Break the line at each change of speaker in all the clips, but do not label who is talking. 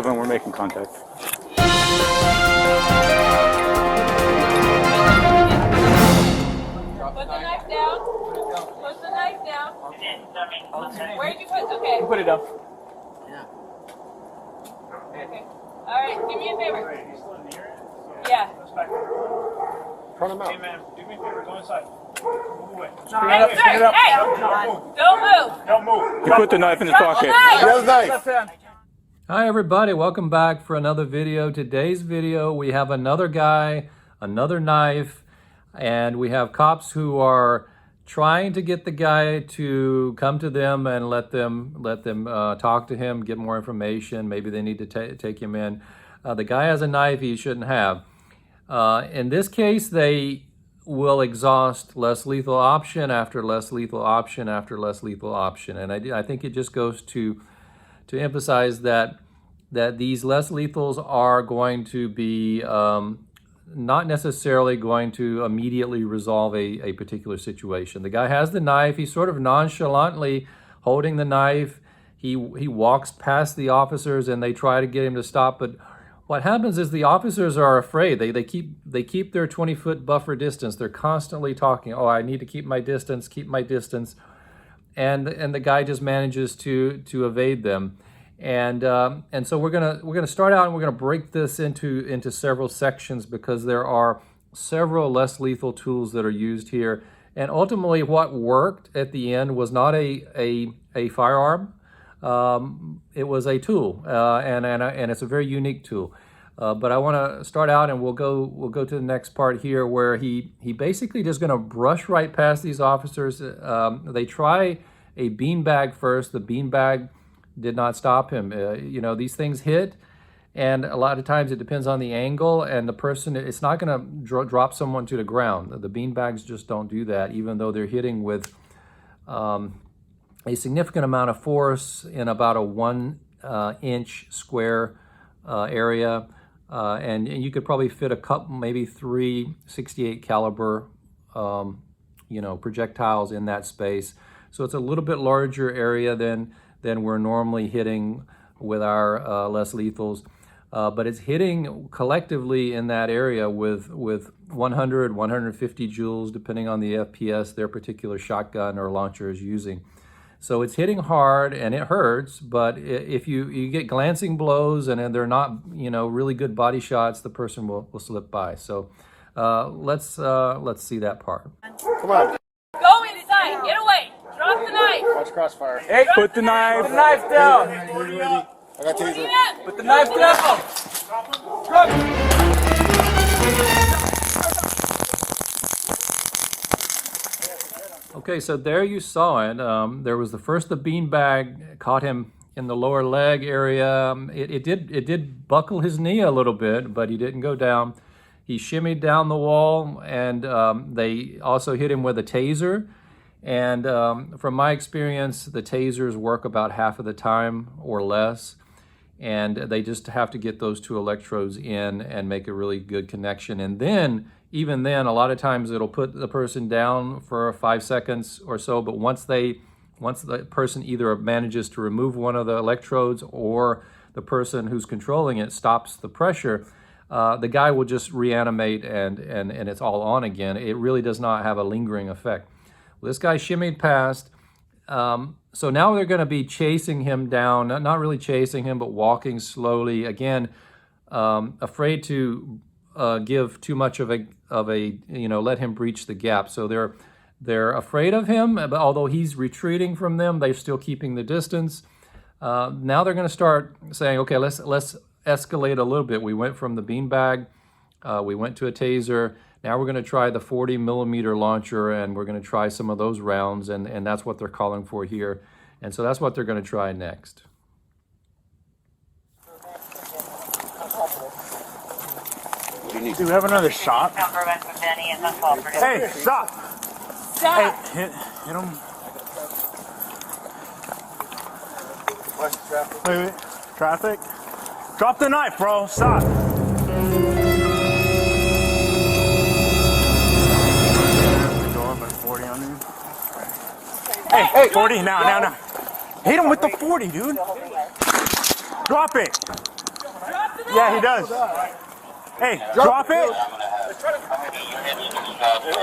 When we're making contact.
Put the knife down. Put the knife down. Where did you put? Okay.
Put it down.
Yeah. Okay. All right. Do me a favor. Yeah.
Turn him out.
Hey man, do me a favor. Go inside. Move away.
Hey, sir. Hey. Don't move.
Don't move.
He put the knife in his pocket.
Knife.
Hi everybody, welcome back for another video. Today's video we have another guy, another knife, and we have cops who are trying to get the guy to come to them and let them talk to him, get more information. Maybe they need to take him in. The guy has a knife he shouldn't have. In this case, they will exhaust less lethal option after less lethal option after less lethal option, and I think it just goes to emphasize that these less lethals are going to be not necessarily going to immediately resolve a particular situation. The guy has the knife. He's sort of nonchalantly holding the knife. He walks past the officers and they try to get him to stop, but what happens is the officers are afraid. They keep their 20-foot buffer distance. They're constantly talking, oh, I need to keep my distance, and the guy just manages to evade them. And so we're gonna start out and we're gonna break this into several sections because there are several less lethal tools that are used here. And ultimately, what worked at the end was not a firearm. It was a tool, and it's a very unique tool. But I want to start out, and we'll go to the next part here, where he basically just going to brush right past these officers. They try a beanbag first. The beanbag did not stop him. You know, these things hit, and a lot of times it depends on the angle, and the person, it's not going to drop someone to the ground. The beanbags just don't do that, even though they're hitting with a significant amount of force in about a 1-inch square area, and you could probably fit a couple, maybe 3 .68 caliber, projectiles in that space. So it's a little bit larger area than we're normally hitting with our less lethals, but it's hitting collectively in that area with 100, 150 joules, depending on the FPS their particular shotgun or launcher is using. So it's hitting hard and it hurts, but if you get glancing blows and they're not, really good body shots, the person will slip by. So let's see that part.
Come on.
Go inside. Get away. Drop the knife.
Watch crossfire. Hey, put the knife.
Put the knife down.
I got taser.
Put the knife down.
Okay, so there you saw it. There was the beanbag caught him in the lower leg area. It did buckle his knee a little bit, but he didn't go down. He shimmied down the wall, and they also hit him with a taser. And from my experience, the tasers work about half of the time or less, and they just have to get those 2 electrodes in and make a really good connection. And then, even then, a lot of times it'll put the person down for 5 seconds or so, but once the person either manages to remove one of the electrodes or the person who's controlling it stops the pressure, the guy will just reanimate and it's all on again. It really does not have a lingering effect. Well, this guy shimmied past, so now they're going to be chasing him down, not really chasing him, but walking slowly, again, afraid to give too much of a let him breach the gap. So they're afraid of him, but although he's retreating from them, they're still keeping the distance. Now they're going to start saying, okay, let's escalate a little bit. We went from the beanbag, we went to a taser. Now we're going to try the 40mm launcher, and we're going to try some of those rounds, and that's what they're calling for here. And so that's what they're going to try next.
Do we have another shot? Hey, stop!
Stop.
Hey, hit him. Wait. Traffic. Drop the knife, bro. Stop. Hey, 40 now. Hit him with the 40, dude. Drop it. Yeah, he does. Hey, drop it.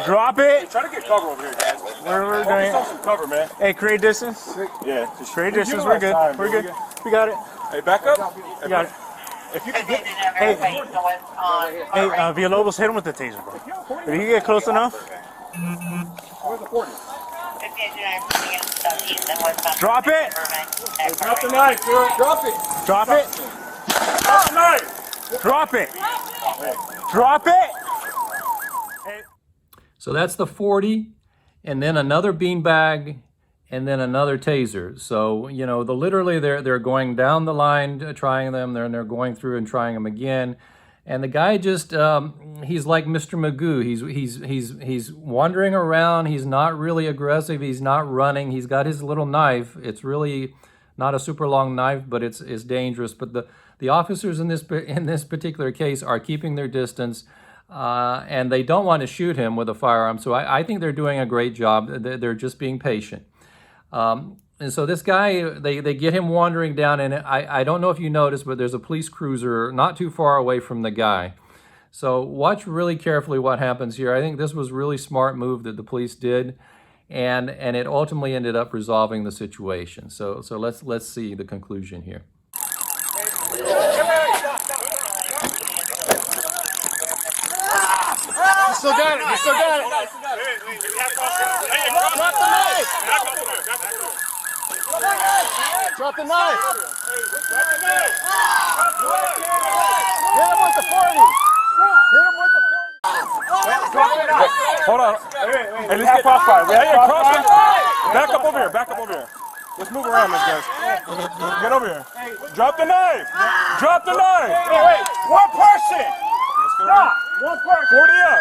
Drop it.
Try to get cover over here, guys.
We're
Focus
doing.
on some cover, man.
Hey, create distance.
Yeah. Just
Create distance. We're good. We're good. We got it.
Hey, back up.
We got it.
If you can get
Hey, Villalobos, hit him with the taser, bro. If you get close enough. Drop it.
drop the knife, dude. Drop it.
Drop it.
Drop the knife.
Drop it. Drop it.
So that's the 40, and then another beanbag, and then another taser. So, you know, literally they're going down the line, trying them, they're going through and trying them again. And the guy just, he's like Mr. Magoo. He's wandering around. He's not really aggressive. He's not running. He's got his little knife. It's really not a super long knife, but it's dangerous. But the officers in this particular case are keeping their distance, and they don't want to shoot him with a firearm. So I think they're doing a great job. They're just being patient. And so this guy, they get him wandering down, and I don't know if you noticed, but there's a police cruiser not too far away from the guy. So watch really carefully what happens here. I think this was a really smart move that the police did, and it ultimately ended up resolving the situation. So let's see the conclusion here.
You still got it. You still got it. Drop the knife. Drop the knife. Hit him with the 40. Hit him with the 40. Drop the knife. Hold on. Hey, let's get crossfire. Back up over here. Back up over here. Let's move around, this guys. Get over here. Drop the knife. Drop the knife. Wait. One person. Stop. One person. 40 up.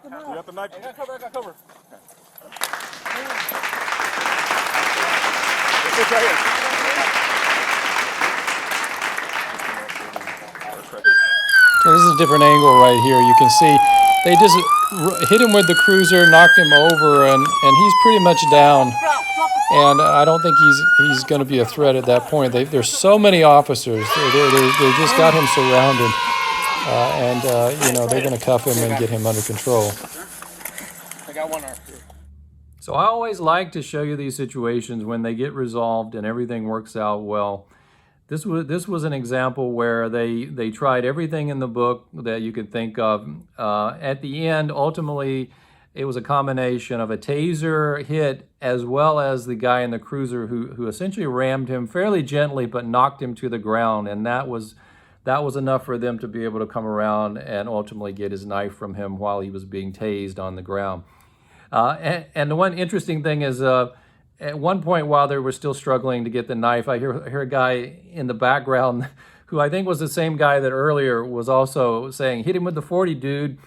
You got the knife? I got cover. It's right here.
So this is a different angle right here. You can see they just hit him with the cruiser, knocked him over, and he's pretty much down. And I don't think he's going to be a threat at that point. There's so many officers. They just got him surrounded. You know, they're going to cuff him and get him under control.
I got one arm.
So I always like to show you these situations when they get resolved and everything works out well. This was an example where they tried everything in the book that you could think of. At the end, ultimately, it was a combination of a taser hit as well as the guy in the cruiser who essentially rammed him fairly gently but knocked him to the ground, and that was enough for them to be able to come around and ultimately get his knife from him while he was being tased on the ground. And the one interesting thing is, at one point while they were still struggling to get the knife, I hear a guy in the background who I think was the same guy that earlier was also saying, "Hit him with the 40, dude."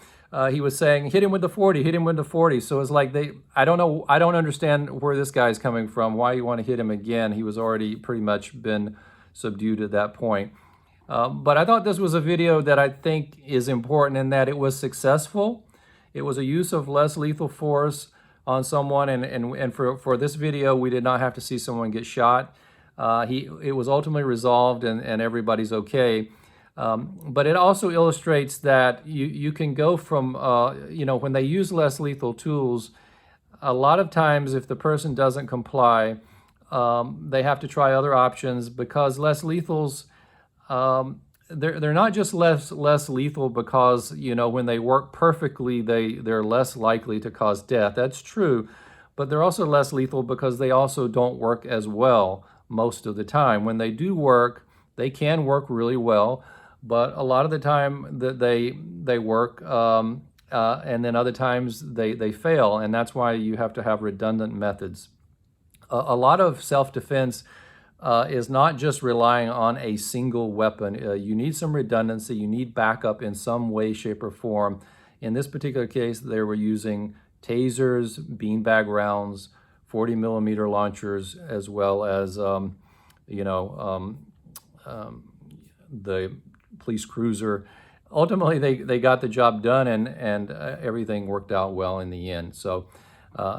He was saying, "Hit him with the 40, hit him with the 40." So it's like I don't understand where this guy's coming from, why you want to hit him again. He was already pretty much been subdued at that point. But I thought this was a video that I think is important in that it was successful. It was a use of less lethal force on someone, and for this video, we did not have to see someone get shot. It was ultimately resolved, and everybody's okay. But it also illustrates that you can go from, you know, when they use less lethal tools, a lot of times if the person doesn't comply, they have to try other options, because less lethals, they're not just less lethal because, you know, when they work perfectly, they're less likely to cause death. That's true, but they're also less lethal because they also don't work as well most of the time. When they do work, they can work really well, but a lot of the time that they work, and then other times they fail, and that's why you have to have redundant methods. A lot of self-defense is not just relying on a single weapon. You need some redundancy. You need backup in some way, shape, or form. In this particular case, they were using tasers, beanbag rounds, 40 millimeter launchers, as well as you know, the police cruiser. ultimately they got the job done, and everything worked out well in the end. So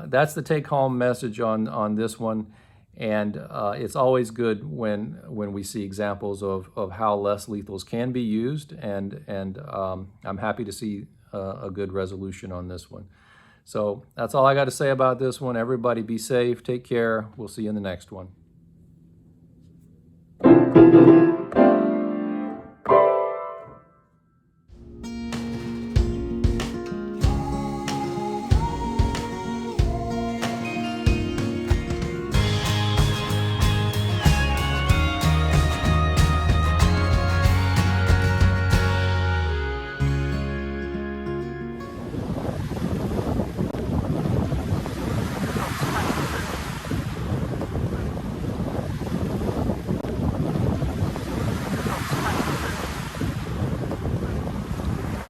that's the take-home message on this one. And it's always good when we see examples of how less lethals can be used, and I'm happy to see a good resolution on this one. So that's all I got to say about this one. Everybody be safe, take care. We'll see you in the next one.